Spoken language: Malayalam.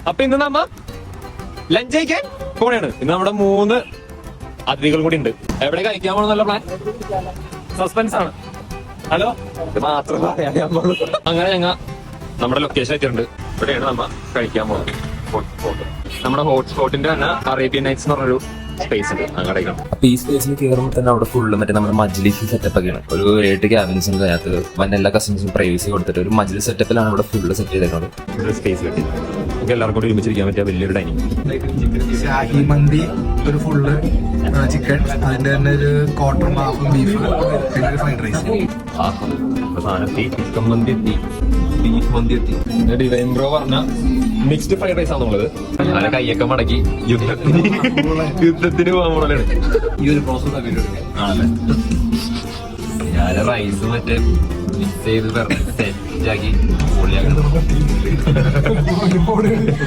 അപ്പൊ ഇന്ന് നമ്മ ലഞ്ച് കഴിക്കാൻ പോണെയാണ്. ഇന്ന് നമ്മുടെ 3 അതിഥികൾ കൂടി ഉണ്ട്. എവിടെ കഴിക്കാൻ പോണെന്നുള്ള പ്ലാൻ സസ്പെൻസ് ആണ്. ഹലോ, ഇത് മാത്രം പറയാൻ അങ്ങനെ ഞങ്ങൾ നമ്മുടെ ലൊക്കേഷൻ എത്തിയിട്ടുണ്ട്. ഇവിടെയാണ് നമ്മ കഴിക്കാൻ പോകുന്നത്. നമ്മുടെ ഹോട്ട്സ്പോട്ടിന്റെ തന്നെ അറേബ്യൻ നൈറ്റ്സ് എന്ന് പറഞ്ഞൊരു സ്പേസ് ഉണ്ട് അങ്ങോട്ടേക്ക്. അപ്പൊ ഈ സ്പേസിൽ കയറുമ്പോൾ തന്നെ അവിടെ ഫുള്ള് മറ്റേ നമ്മുടെ മജ്ലിസ് സെറ്റപ്പ് ഒക്കെയാണ്. ഒരു 7 ക്യാബിൻസ് ഉണ്ട് അതിനകത്ത്. പിന്നെ എല്ലാ കസ്റ്റമേഴ്സും പ്രൈവസി കൊടുത്തിട്ട് ഒരു മജ്ലിസ് സെറ്റപ്പിലാണ് ഇവിടെ ഫുള്ള് സെറ്റ് ചെയ്തേക്കുന്നത്. സ്പേസ് കിട്ടി നമുക്ക് എല്ലാവർക്കും കൂടി ഒരുമിച്ചിരിക്കാൻ പറ്റിയ വലിയൊരു ഡൈനിങ്. ഷാഹി മന്തി ഒരു ഫുള്ള് ചിക്കൻ, അതിന്റെ തന്നെ ഒരു ക്വാർട്ടർ ഹാഫ് ബീഫ്, പിന്നെ ഒരു ഫ്രൈഡ് റൈസ്. സാധനം ചിക്കൻ മന്തി എത്തി, ബീഫ് മന്തി എത്തി. ഡിവൈൻ ബ്രോ പറഞ്ഞ മിക്സ്ഡ് ഫ്രൈഡ് റൈസ് ആണുള്ളത്. അങ്ങനെ കയ്യൊക്കെ മടക്കി യുദ്ധത്തിന് പോകാൻ പോലാണ് ഈ ഒരു പ്രോസസ് ആണല്ലേ. ഞാൻ റൈസ് മറ്റേ മിക്സ് ചെയ്ത് സെറ്റാക്കി